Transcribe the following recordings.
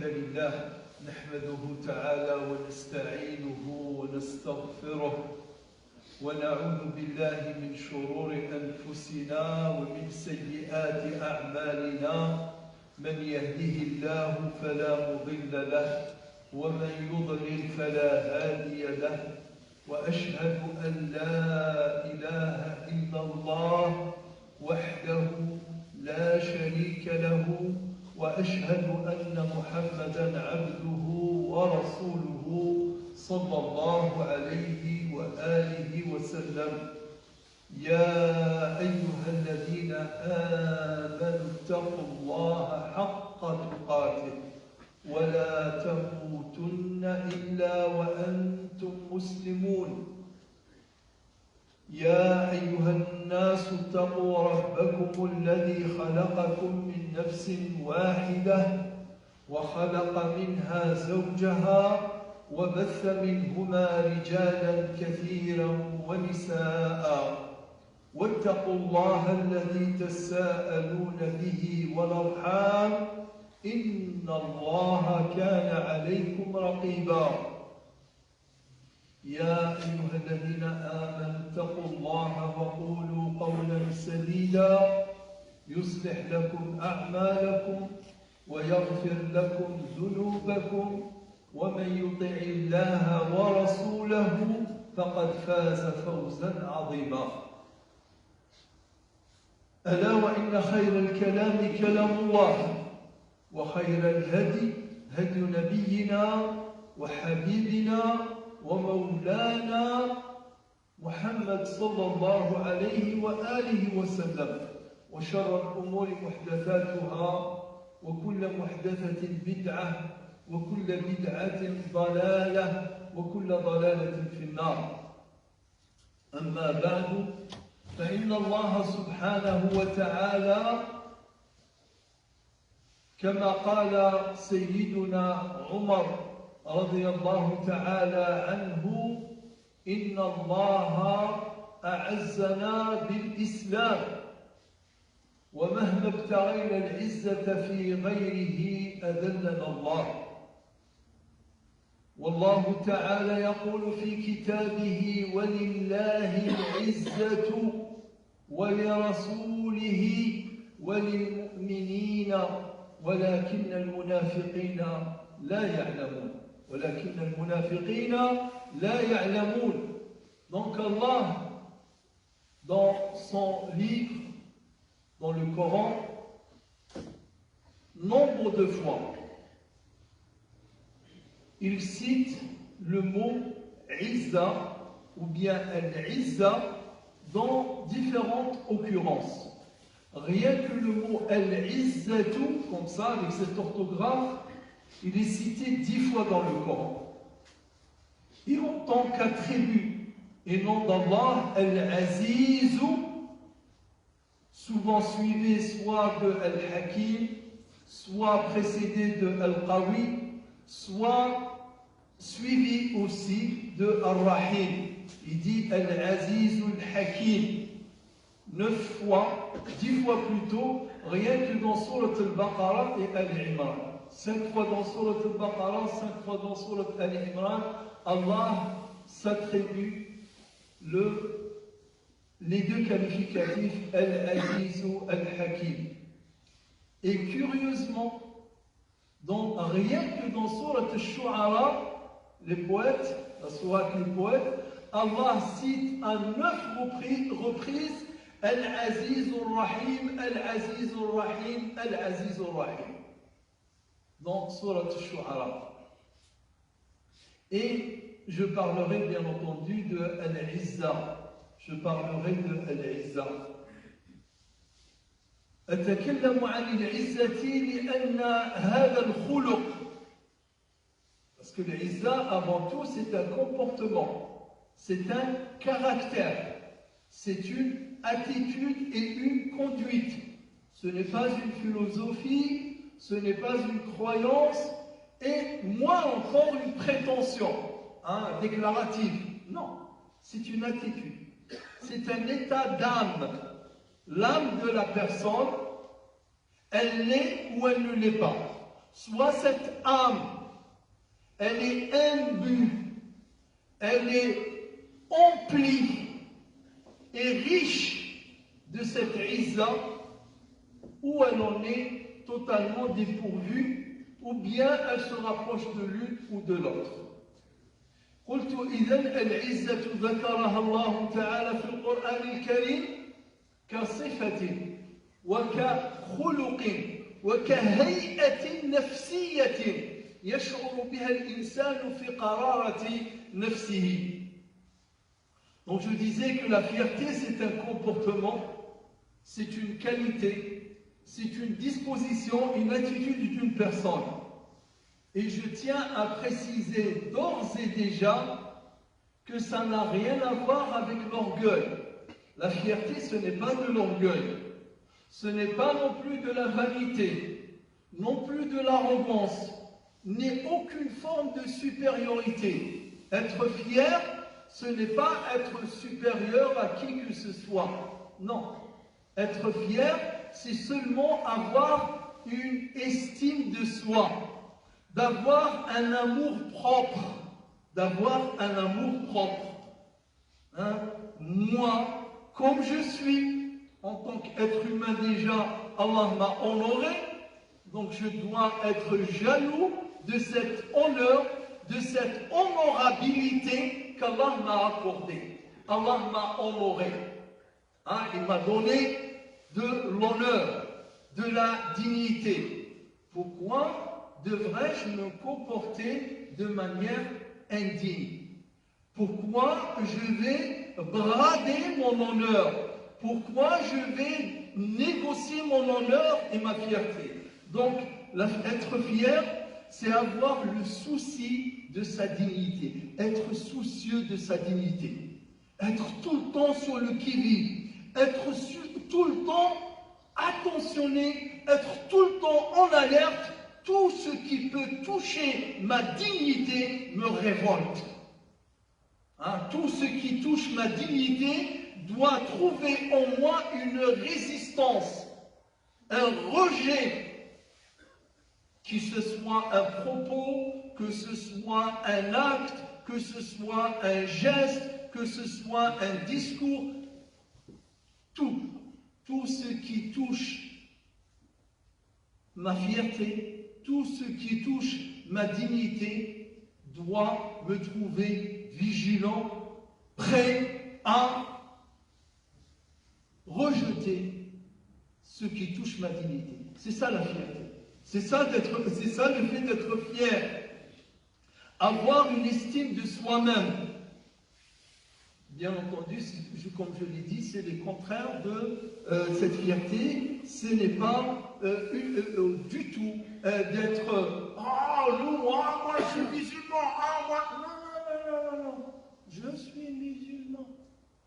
لله نحمده تعالى ونستعينه ونستغفره ونعوذ بالله من شرور أنفسنا ومن سيئات أعمالنا من يهده الله فلا مضل له ومن يضلل فلا هادي له وأشهد أن لا إله إلا الله وحده لا شريك له وأشهد أن محمدًا عبده ورسوله صلى الله عليه وآله وسلم. يا أيها الذين آمنوا اتقوا الله حق تقاته ولا تموتن إلا وأنتم مسلمون. يا أيها الناس اتقوا ربكم الذي خلقكم من نفس واحدة وخلق منها زوجها وبث منهما رجالا كثيرا ونساء واتقوا الله الذي تساءلون به والأرحام إن الله كان عليكم رقيبا. يا أيها الذين آمنوا اتقوا الله وقولوا قولا سديدا يصلح لكم أعمالكم ويغفر لكم ذنوبكم ومن يطع الله ورسوله فقد فاز فوزا عظيما. ألا وإن خير الكلام كلام الله وخير الهدي هدي نبينا وحبيبنا ومولانا محمد صلى الله عليه وآله وسلم وشر الأمور محدثاتها وكل محدثة بدعة وكل بدعة ضلالة وكل ضلالة في النار. أما بعد فإن الله سبحانه وتعالى كما قال سيدنا عمر رضي الله تعالى عنه إن الله أعزنا بالإسلام ومهما ابتغينا العزة في غيره أذلنا الله. والله تعالى يقول في كتابه ولله العزة ولرسوله وللمؤمنين ولكن المنافقين لا يعلمون. Donc Allah, dans son livre, dans le Coran, nombre de fois, il cite le mot Izza ou bien Al-Izza dans différentes occurrences. Rien que le mot Al-Izzatu, comme ça, avec cette orthographe, il est cité 10 fois dans le Coran. Et en tant qu'attribut et nom d'Allah, Al-Azizu, souvent suivi soit de Al-Hakim, soit précédé de Al-Qawi, soit suivi aussi de Ar-Rahim. Il dit Al-Azizu Al-Hakim 9 fois, 10 fois plutôt, rien que dans Surat Al-Baqarah et Al-Imran. 5 fois dans Surat Al-Baqarah, 5 fois dans Surat Al-Imran, Allah s'attribue les deux qualificatifs Al-Aziz ou Al-Hakim. Et curieusement, rien que dans Surat Al-Shu'ara, les poètes, la sourate les poètes, Allah cite à 9 reprises Al-Aziz al-Rahim, Al-Aziz al-Rahim, Al-Aziz al-Rahim. Dans Surat Al-Shu'ara. Et je parlerai bien entendu de Al-Izza. أتكلم عن العزة لأن هذا الخلق. Parce que l'Izza, avant tout, c'est un comportement, c'est un caractère, c'est une attitude et une conduite. Ce n'est pas une philosophie, ce n'est pas une croyance, et moins encore une prétention déclarative. Non, c'est une attitude. C'est un état d'âme. L'âme de la personne, elle l'est ou elle ne l'est pas. soit cette âme, elle est imbue, elle est emplie et riche de cette izza, ou elle en est totalement dépourvue, ou bien elle se rapproche de l'une ou de l'autre. قلت إذن العزة ذكرها الله تعالى في القرآن الكريم كصفة وكخلق وكهيئة نفسية يشعر بها الإنسان في قرارة نفسه. Donc je disais que la fierté c'est un comportement, c'est une qualité, c'est une disposition, une attitude d'une personne. Et je tiens à préciser d'ores et déjà que ça n'a rien à voir avec l'orgueil. La fierté, ce n'est pas de l'orgueil. Ce n'est pas non plus de la vanité, non plus de l'arrogance, ni aucune forme de supériorité. Être fier, ce n'est pas être supérieur à qui que ce soit. Non. Être fier, c'est seulement avoir une estime de soi, d'avoir un amour propre, Hein? Moi, comme je suis, en tant qu'être humain déjà, Allah m'a honoré, donc je dois être jaloux de cet honneur, de cette honorabilité qu'Allah m'a accordée. Allah m'a honoré. Hein? Il m'a donné de l'honneur, de la dignité. Pourquoi devrais-je me comporter de manière indigne? Pourquoi je vais brader mon honneur? Pourquoi je vais négocier mon honneur et ma fierté? Donc, être fier, c'est avoir le souci de sa dignité, être soucieux de sa dignité, être tout le temps sur le qui-vive, être tout le temps attentionné, être tout le temps en alerte. Tout ce qui peut toucher ma dignité me révolte. Hein? Tout ce qui touche ma dignité doit trouver en moi une résistance, un rejet, que ce soit un propos, que ce soit un acte, que ce soit un geste, que ce soit un discours. Tout ce qui touche ma fierté, tout ce qui touche ma dignité doit me trouver vigilant, prêt à rejeter ce qui touche ma dignité. C'est ça la fierté. C'est ça le fait d'être fier. Avoir une estime de soi-même. Bien entendu, comme je l'ai dit, c'est le contraire de cette fierté. Ce n'est pas du tout d'être moi je suis musulman, non. Je suis musulman.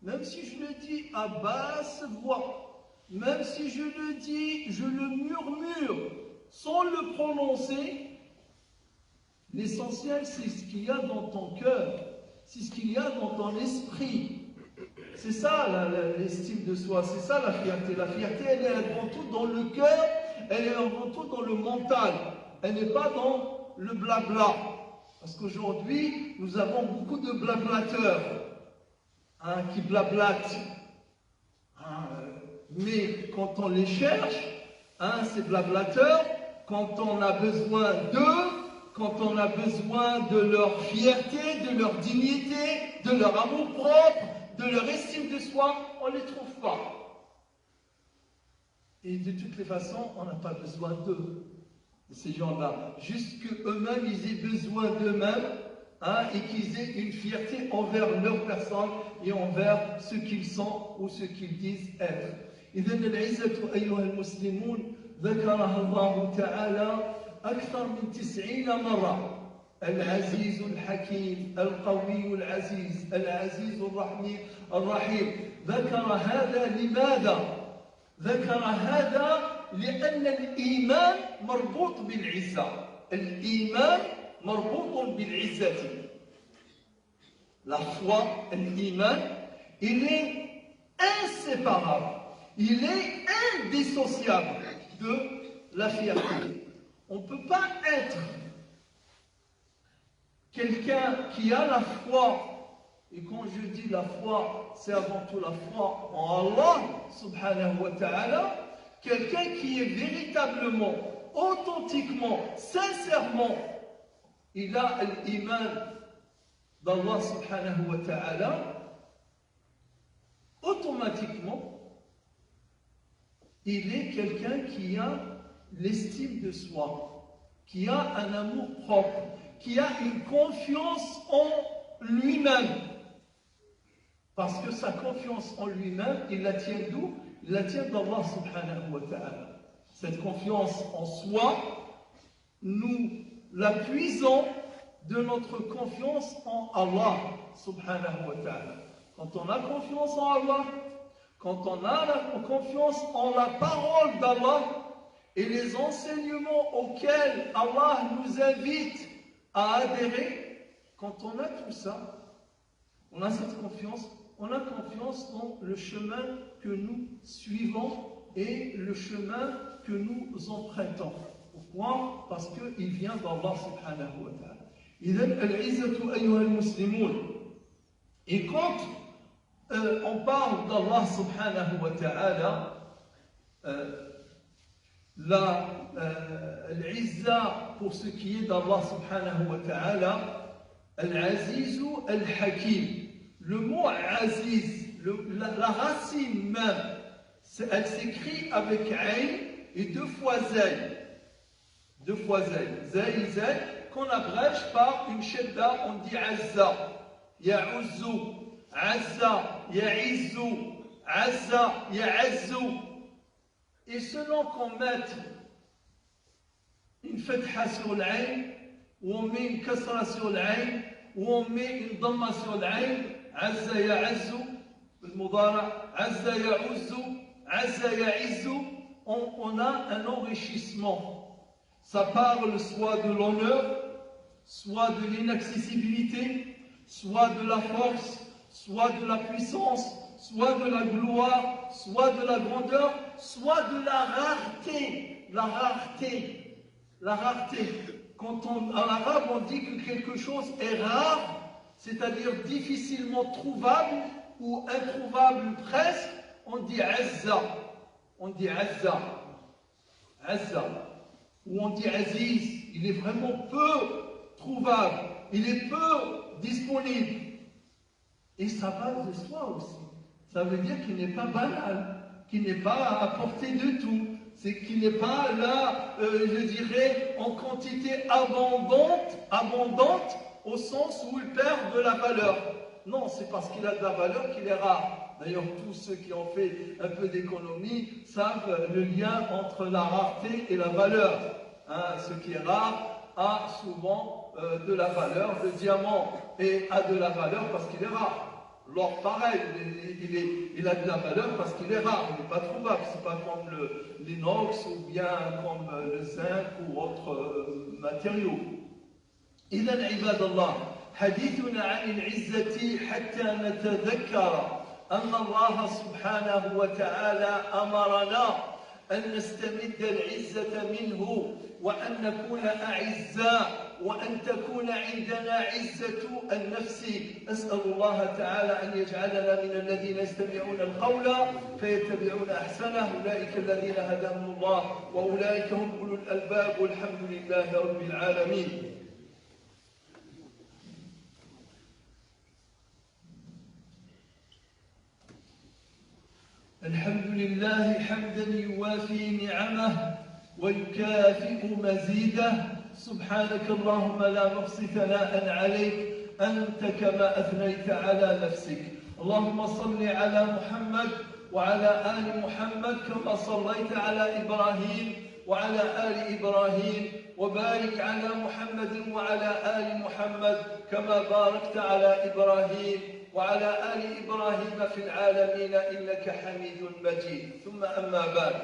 Même si je le dis à basse voix, même si je le dis, je le murmure sans le prononcer, l'essentiel c'est ce qu'il y a dans ton cœur. C'est ce qu'il y a dans ton esprit. C'est ça l'estime de soi, c'est ça la fierté. La fierté, elle est avant tout dans le cœur, elle est avant tout dans le mental. Elle n'est pas dans le blabla. Parce qu'aujourd'hui, nous avons beaucoup de blablateurs qui blablatent. Mais quand on les cherche, ces blablateurs, quand on a besoin d'eux, quand on a besoin de leur fierté, de leur dignité, de leur amour-propre, de leur estime de soi, on ne les trouve pas. Et de toutes les façons, on n'a pas besoin d'eux, de ces gens-là. Juste qu'eux-mêmes, ils aient besoin d'eux-mêmes, et qu'ils aient une fierté envers leur personne et envers ce qu'ils sont ou ce qu'ils disent être. إذن العزة أيها المسلمون ذكرها الله تعالى أكثر من 90 مرة. العزيز الحكيم القوي العزيز العزيز الرحيم. ذكر هذا لماذا؟ ذكر هذا لأن الإيمان مربوط بالعزة. الإيمان مربوط بالعزة. La foi, l'iman, il est inséparable, il est indissociable de la fierté. On ne peut pas être quelqu'un qui a la foi, et quand je dis la foi, c'est avant tout la foi en Allah, subhanahu wa ta'ala, quelqu'un qui est véritablement, authentiquement, sincèrement, il a l'iman d'Allah subhanahu wa ta'ala, automatiquement, il est quelqu'un qui a l'estime de soi, qui a un amour propre, qui a une confiance en lui-même. Parce que sa confiance en lui-même, il la tient d'où? Il la tient d'Allah subhanahu wa ta'ala. Cette confiance en soi, nous la puisons de notre confiance en Allah subhanahu wa ta'ala. Quand on a confiance en Allah, quand on a la confiance en la parole d'Allah et les enseignements auxquels Allah nous invite à adhérer, quand on a tout ça, on a cette confiance, on a confiance dans le chemin que nous suivons et le chemin que nous empruntons. Pourquoi? Parce qu'il vient d'Allah subhanahu wa ta'ala. إذن العزة أيها المسلمون. Et quand on parle d'Allah subhanahu wa ta'ala, l'izza pour ce qui est d'Allah subhanahu wa ta'ala, al-azizu al-hakim. Le mot aziz, la racine même, elle s'écrit avec ayn et deux fois zay. Deux fois zay. Zay, zay, qu'on abrège par une shedda, on dit azza. Ya'uzzu. Azza, Ya'izzu, Azza, Ya'azzu. Et selon qu'on mette une fatha sur l'ayn, ou on met une kasra sur l'ayn, ou on met une dhamma sur l'ayn, Azza Ya'azzu, le mudara, Azza Ya'uzzu, Azza Ya'izzu, on a un enrichissement. Ça parle soit de l'honneur, soit de l'inaccessibilité, soit de la force, soit de la puissance, soit de la gloire, soit de la grandeur, soit de la rareté. La rareté. La rareté. Quand en arabe on dit que quelque chose est rare, c'est-à-dire difficilement trouvable ou introuvable presque, on dit azza. On dit azza. Azza. Ou on dit aziz. Il est vraiment peu trouvable. Il est peu disponible. Et ça va de soi aussi. Ça veut dire qu'il n'est pas banal, qu'il n'est pas à portée de tout. C'est qu'il n'est pas là, je dirais, en quantité abondante, au sens où il perd de la valeur. Non, c'est parce qu'il a de la valeur qu'il est rare. D'ailleurs, tous ceux qui ont fait un peu d'économie savent le lien entre la rareté et la valeur. Hein, ce qui est rare a souvent de la valeur. Le diamant a de la valeur parce qu'il est rare. L'or, pareil, il a de la valeur parce qu'il est rare, il n'est pas trouvable. Ce n'est pas comme l'inox ou bien comme le zinc ou autres matériaux. إذن عباد الله حديثنا عن العزة حتى نتذكر أن الله سبحانه وتعالى أمرنا أن نستمد العزة منه وأن نكون أعزاء وأن تكون عندنا عزة النفس. أسأل الله تعالى أن يجعلنا من الذين يستمعون القول فيتبعون أحسنه. أولئك الذين هداهم الله وأولئك هم أولو الألباب والحمد لله رب العالمين. الحمد لله حمدا يوافي نعمه ويكافئ مزيده. سبحانك اللهم لا نحصي ثناء عليك أنت كما أثنيت على نفسك. اللهم صل على محمد وعلى آل محمد كما صليت على إبراهيم وعلى آل إبراهيم وبارك على محمد وعلى آل محمد كما باركت على إبراهيم وعلى آل إبراهيم في العالمين إنك حميد مجيد. ثم أما بعد،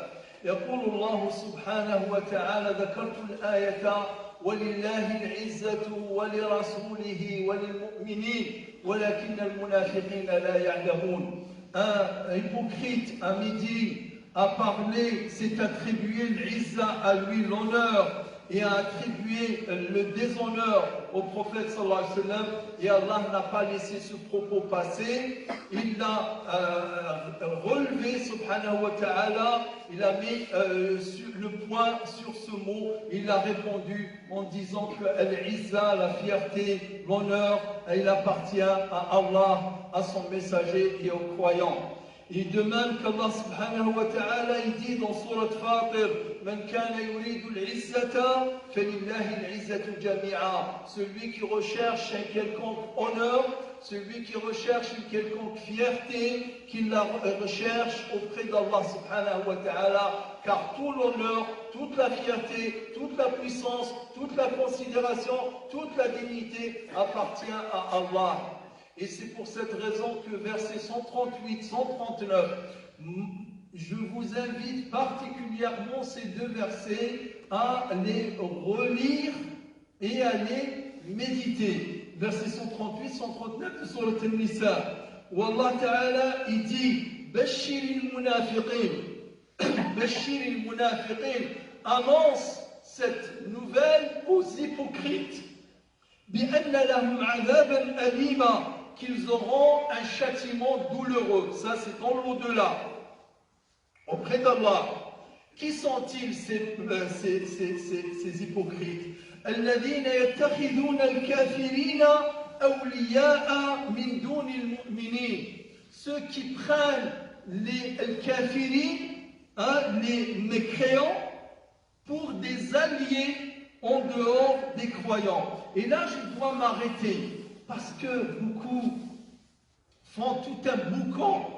يقول الله سبحانه وتعالى: ذكرت الآية ولله العزة ولرسوله وللمؤمنين ولكن المنافقين لا يعلمون. Un hypocrite à midi a parlé, s'est attribué l'izza à lui, l'honneur et a attribué le déshonneur au prophète sallallahu alayhi wa sallam, et Allah n'a pas laissé ce propos passer. Il l'a relevé subhanahu wa ta'ala, il a mis le point sur ce mot, il a répondu en disant que Al-Izza, la fierté, l'honneur, il appartient à Allah, à son messager et aux croyants. Et de même qu'Allah subhanahu wa ta'ala il dit dans Surat Fatir, Man kana yuridu al-izzata falillahi al-izzatu jami'a. Celui qui recherche un quelconque honneur, celui qui recherche une quelconque fierté, qu'il la recherche auprès d'Allah subhanahu wa ta'ala, car tout l'honneur, toute la fierté, toute la puissance, toute la considération, toute la dignité appartient à Allah. Et c'est pour cette raison que versets 138, 139, je vous invite particulièrement ces deux versets à les relire et à les méditer. Versets 138, 139 de Surat An-Nisa, où Allah Ta'ala il dit Bashir al-munafiqin, annonce cette nouvelle aux hypocrites, bi'anna lahum 'adhaban alima, qu'ils auront un châtiment douloureux. Ça, c'est dans l'au-delà, auprès d'Allah. Qui sont-ils ces hypocrites? الذين يتخذون الكافرين أولياء من دون المؤمنين. Ceux qui prennent les kafirin, les mécréants, pour des alliés en dehors des croyants. Et là, je dois m'arrêter. Parce que beaucoup font tout un boucan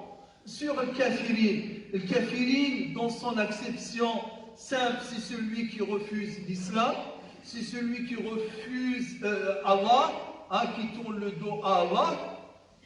sur le kafirin. Le kafirin, dans son acception simple, c'est celui qui refuse l'islam, c'est celui qui refuse Allah, qui tourne le dos à Allah.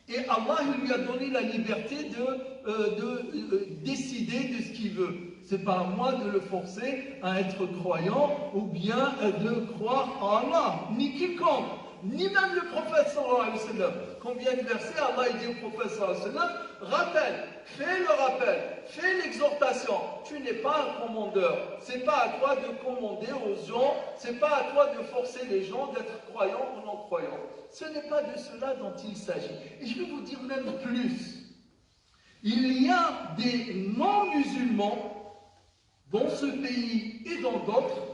Et Allah il lui a donné la liberté de décider de ce qu'il veut. C'est pas à moi de le forcer à être croyant ou bien de croire en Allah, ni quiconque. Ni même le prophète sallallahu alayhi wa sallam. Combien de versets Allah dit au prophète sallallahu alayhi wa sallam, rappelle, fais le rappel, fais l'exhortation. Tu n'es pas un commandeur. C'est pas à toi de commander aux gens, c'est pas à toi de forcer les gens d'être croyants ou non croyants. Ce n'est pas de cela dont il s'agit. Et je vais vous dire même plus. Il y a des non-musulmans dans ce pays et dans d'autres.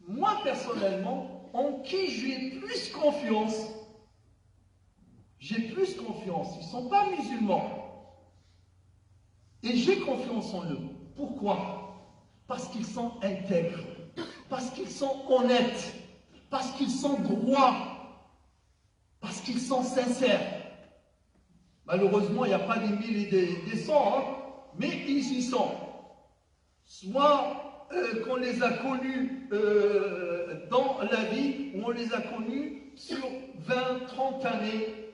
Moi personnellement, en qui j'ai plus confiance. J'ai plus confiance. Ils ne sont pas musulmans. Et j'ai confiance en eux. Pourquoi? Parce qu'ils sont intègres. Parce qu'ils sont honnêtes. Parce qu'ils sont droits. Parce qu'ils sont sincères. Malheureusement, il n'y a pas des mille et des cents, mais ils y sont. Soit qu'on les a connus dans la vie, ou on les a connus sur 20, 30 années,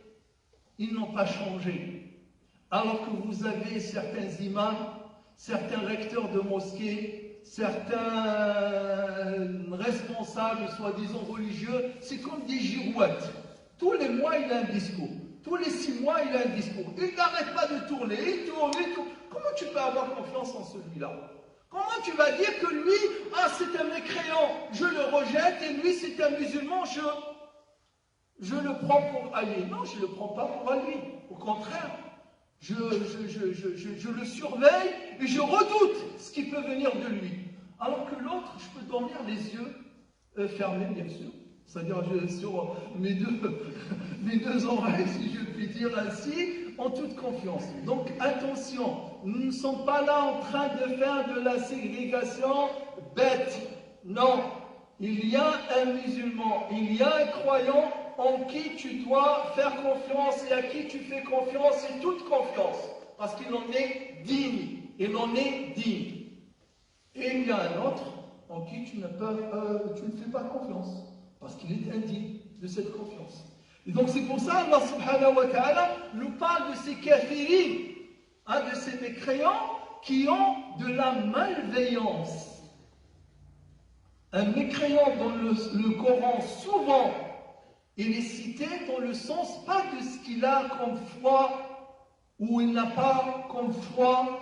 ils n'ont pas changé. Alors que vous avez certains imams, certains recteurs de mosquées, certains responsables, soi-disant religieux, c'est comme des girouettes. Tous les mois, il a un discours. Tous les 6 mois, il a un discours. Il n'arrête pas de tourner, il tourne, il tourne. Comment tu peux avoir confiance en celui-là? Comment tu vas dire que lui, c'est un mécréant, je le rejette, et lui, c'est un musulman, je le prends pour allié? Non, je ne le prends pas pour allié. Au contraire, je le surveille et je redoute ce qui peut venir de lui. Alors que l'autre, je peux dormir les yeux fermés, bien sûr. C'est-à-dire sur mes deux oreilles, si je puis dire ainsi, en toute confiance. Donc attention, nous ne sommes pas là en train de faire de la ségrégation bête. Non, il y a un musulman, il y a un croyant en qui tu dois faire confiance et à qui tu fais confiance et toute confiance. Parce qu'il en est digne. Il en est digne. Et il y a un autre en qui tu ne fais pas confiance. Parce qu'il est indigne de cette confiance. Et donc c'est pour ça Allah subhanahu wa ta'ala nous parle de ces kafirin, de ces mécréants qui ont de la malveillance. Un mécréant dans le Coran, souvent, il est cité dans le sens pas de ce qu'il a comme foi ou il n'a pas comme foi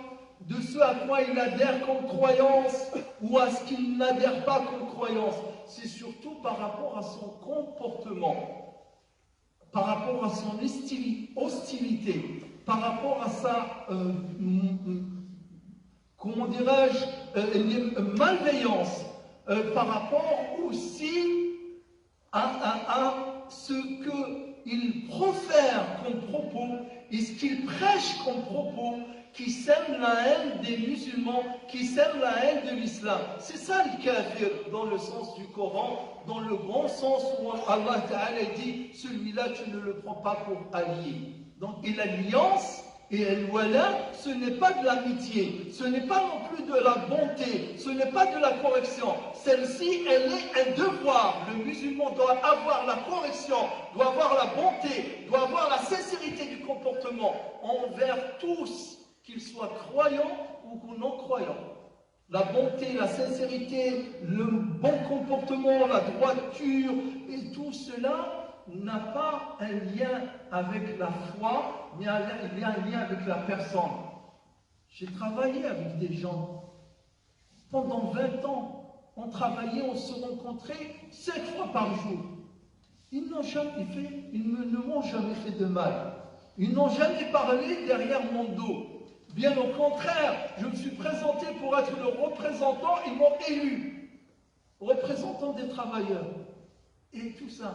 de ce à quoi il adhère comme croyance ou à ce qu'il n'adhère pas comme croyance. C'est surtout par rapport à son comportement, par rapport à son hostilité, par rapport à sa, comment dirais-je, malveillance, par rapport aussi à ce qu'il profère comme propos et ce qu'il prêche comme propos qui sème la haine des musulmans, qui sème la haine de l'islam. C'est ça le kafir dans le sens du Coran, dans le grand sens où Allah Ta'ala dit celui-là tu ne le prends pas pour allié. Donc, et l'alliance et al-wala, ce n'est pas de l'amitié, ce n'est pas non plus de la bonté, ce n'est pas de la correction. Celle-ci, elle est un devoir. Le musulman doit avoir la correction, doit avoir la bonté, doit avoir la sincérité du comportement envers tous, qu'ils soient croyants ou non croyants. La bonté, la sincérité, le bon comportement, la droiture et tout cela n'a pas un lien avec la foi, mais il y a un lien avec la personne. J'ai travaillé avec des gens pendant 20 ans. On travaillait, on se rencontrait 7 fois par jour. Ils ne m'ont jamais fait de mal. Ils n'ont jamais parlé derrière mon dos. Bien au contraire, je me suis présenté pour être le représentant, ils m'ont élu représentant des travailleurs. Et tout ça.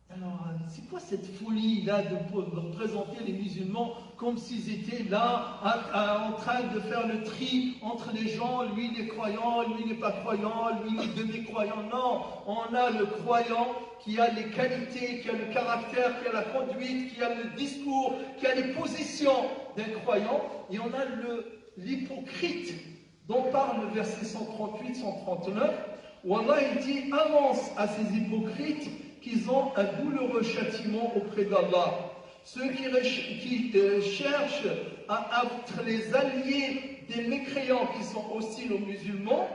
Alors, c'est quoi cette folie-là de représenter les musulmans comme s'ils étaient là en train de faire le tri entre les gens, lui il est croyant, lui il n'est pas croyant, lui il est demi-croyant. Non, on a le croyant qui a les qualités, qui a le caractère, qui a la conduite, qui a le discours, qui a les positions d'un croyant, et on a l'hypocrite dont parle le verset 138-139, où Allah il dit avance à ces hypocrites qu'ils ont un douloureux châtiment auprès d'Allah. Ceux qui cherchent à être les alliés des mécréants qui sont hostiles aux musulmans,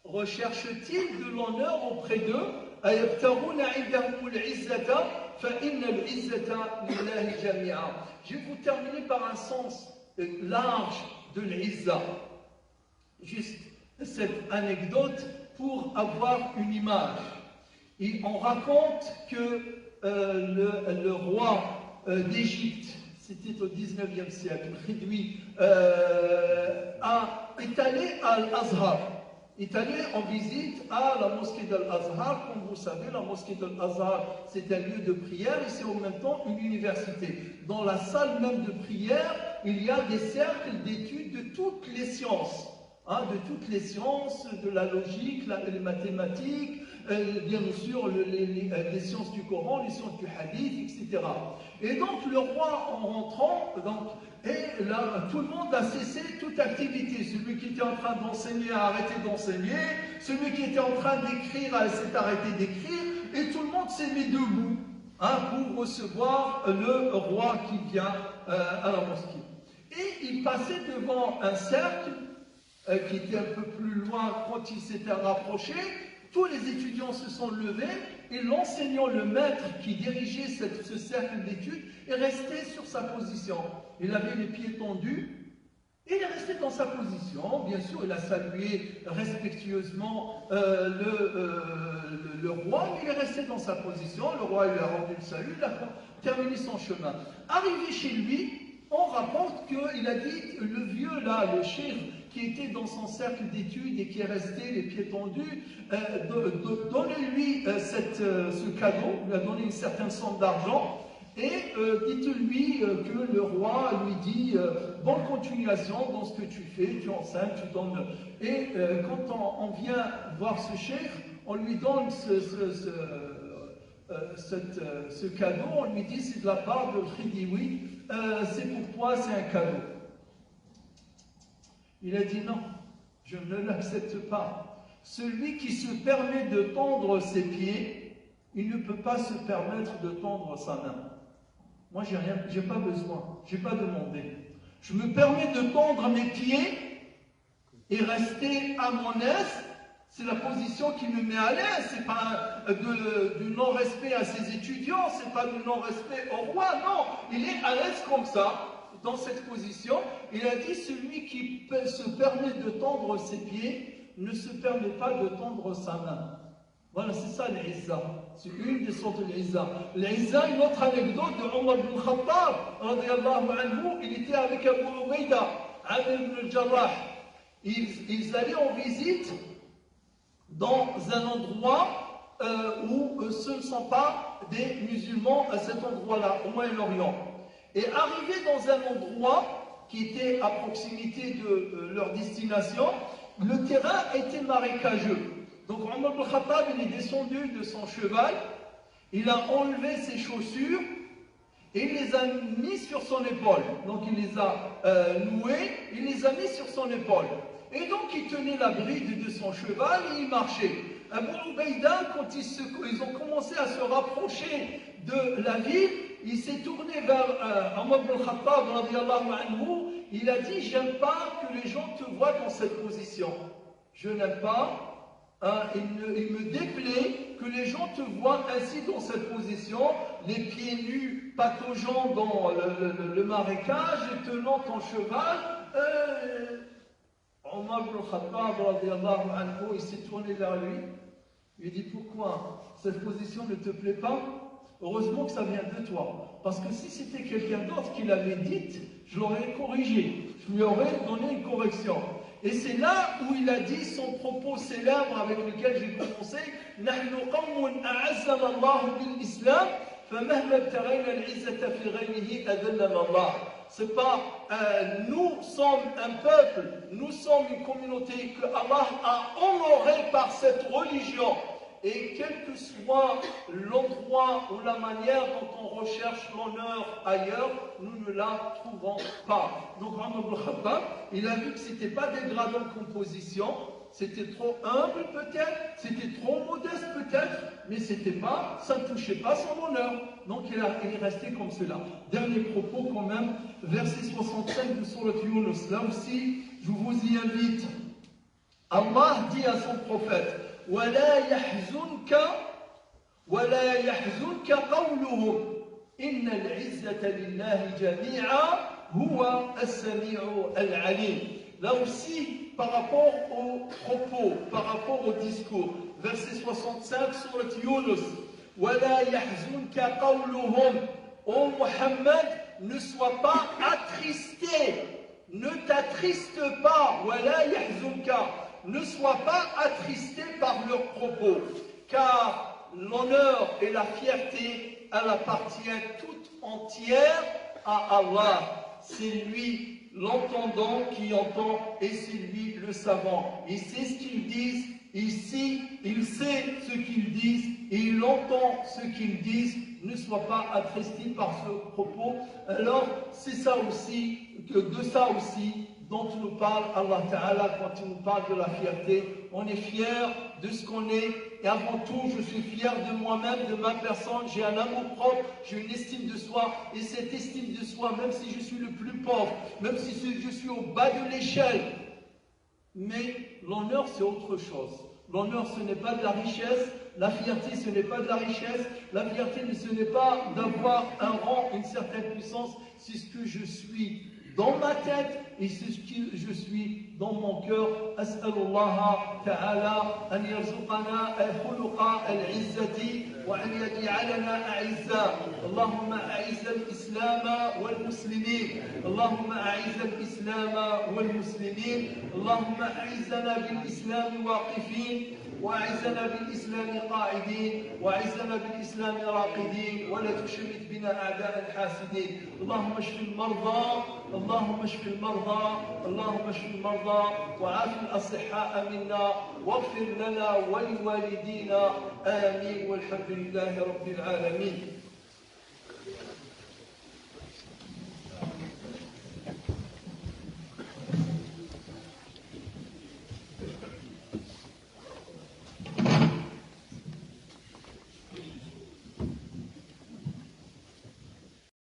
recherchent-ils de l'honneur auprès d'eux? Je vais vous terminer par un sens large de l'Izza. Juste cette anecdote pour avoir une image. Et on raconte que le roi d'Égypte, c'était au 19e siècle, réduit, est allé à Al-Azhar, est allé en visite à la mosquée d'Al-Azhar. Comme vous savez, la mosquée d'Al-Azhar, c'est un lieu de prière et c'est en même temps une université. Dans la salle même de prière, il y a des cercles d'études de toutes les sciences. De toutes les sciences, de la logique, les mathématiques, bien sûr les sciences du Coran, les sciences du hadith, etc. Et donc le roi en rentrant, et là tout le monde a cessé toute activité. Celui qui était en train d'enseigner a arrêté d'enseigner, celui qui était en train d'écrire s'est arrêté d'écrire, et tout le monde s'est mis debout pour recevoir le roi qui vient à la mosquée. Et il passait devant un cercle qui était un peu plus loin. Quand il s'était rapproché, tous les étudiants se sont levés et l'enseignant, le maître qui dirigeait ce cercle d'études est resté sur sa position. Il avait les pieds tendus et il est resté dans sa position. Bien sûr, il a salué respectueusement le roi, mais il est resté dans sa position. Le roi lui a rendu le salut, il a terminé son chemin. Arrivé chez lui, on rapporte qu'il a dit, le vieux là, le cheikh, qui était dans son cercle d'études et qui est resté les pieds tendus, donnez-lui ce cadeau, lui a donné une certaine somme d'argent, et dites-lui que le roi lui dit bonne continuation dans ce que tu fais, tu enseignes, tu donnes. Et quand on vient voir ce cheikh, on lui donne ce cadeau, on lui dit c'est de la part de Khidiwi, c'est pour toi, c'est un cadeau. Il a dit non, je ne l'accepte pas. Celui qui se permet de tendre ses pieds, il ne peut pas se permettre de tendre sa main. Moi, j'ai pas besoin, j'ai pas demandé. Je me permets de tendre mes pieds et rester à mon aise. C'est la position qui me met à l'aise. C'est pas du non-respect à ses étudiants, c'est pas du non-respect au roi. Non, il est à l'aise comme ça. dans cette position, il a dit celui qui se permet de tendre ses pieds ne se permet pas de tendre sa main. Voilà, c'est ça l'Izza. C'est une des sortes de l'Izza. L'Izza, une autre anecdote de Omar ibn Khattab, radiyallahu anhu, il était avec Abu Ubaida, Amir ibn al-Jarrah. Ils allaient en visite dans un endroit où ce ne sont pas des musulmans à cet endroit-là, au Moyen-Orient. Et arrivés dans un endroit qui était à proximité de leur destination, le terrain était marécageux. Donc Omar ibn Khattab, il est descendu de son cheval, il a enlevé ses chaussures et il les a mis sur son épaule. Donc il les a noués, il les a mis sur son épaule. Et donc il tenait la bride de son cheval et il marchait. Abu Ubaida, quand ils ont commencé à se rapprocher de la ville, il s'est tourné vers Omar ibn Khattab, radiyallahu anhu, il a dit « J'aime pas que les gens te voient dans cette position. Je n'aime pas. Il me déplaît que les gens te voient ainsi dans cette position, les pieds nus, pataugeant dans le marécage et tenant ton cheval. » Omar ibn Khattab, radiyallahu anhu, il s'est tourné vers lui. Il dit « Pourquoi cette position ne te plaît pas? Heureusement que ça vient de toi. Parce que si c'était quelqu'un d'autre qui l'avait dite, je l'aurais corrigé. Je lui aurais donné une correction. » Et c'est là où il a dit son propos célèbre avec lequel j'ai commencé. نحن قوم أعزنا الله بالإسلام فمهما ابتغينا العزة في غيره أذلنا الله. C'est pas nous sommes un peuple, nous sommes une communauté que Allah a honorée par cette religion. Et quel que soit l'endroit ou la manière dont on recherche l'honneur ailleurs, nous ne la trouvons pas. Donc Omar ibn Khattab, il a vu que ce n'était pas dégradant de composition, c'était trop humble peut-être, c'était trop modeste peut-être, mais c'était pas, ça ne touchait pas son honneur. Donc il est resté comme cela. Dernier propos quand même, verset 65 de Sourate Yunus. Là aussi, je vous y invite. Allah dit à son prophète, ولا يحزنك قولهم إن العزة لله جميعا هو السميع العليم. Là aussi, par rapport au propos, par rapport au discours, verset 65 sur le Yunus, ولا يحزنك قولهم. Ô Muhammad, ne sois pas attristé, ne t'attriste pas, ولا يحزنك. Ne sois pas attristé par leurs propos, car l'honneur et la fierté, elle appartient toute entière à Allah. C'est lui l'entendant qui entend et c'est lui le savant. Il sait ce qu'ils disent, il sait ce qu'ils disent et il entend ce qu'ils disent. Ne sois pas attristé par ce propos. Alors, c'est ça aussi, de ça aussi, dont nous parle Allah Ta'ala quand il nous parle de la fierté. On est fier de ce qu'on est et avant tout je suis fier de moi-même, de ma personne, j'ai un amour propre, j'ai une estime de soi et cette estime de soi, même si je suis le plus pauvre, même si je suis au bas de l'échelle, mais l'honneur c'est autre chose. L'honneur ce n'est pas de la richesse, la fierté ce n'est pas de la richesse, la fierté ce n'est pas d'avoir un rang, une certaine puissance, c'est ce que je suis dans ma tête et c'est ce que je suis dans mon cœur. As'alullah ta'ala an yarzuqana khuluqa al-izzati wa an yaj'alana a'izza. Allahumma a'izz al-islam wal muslimin. Allahumma a'izz al-islam wal muslimin. Allahumma a'izzana bil islam waqifin. وأعزنا بالإسلام قاعدين وأعزنا بالإسلام راقدين ولا تشمت بنا أعداء الحاسدين. اللهم اشف المرضى اللهم اشف المرضى اللهم اشف المرضى وعاف الأصحاء منا واغفر لنا ولوالدينا آمين والحمد لله رب العالمين.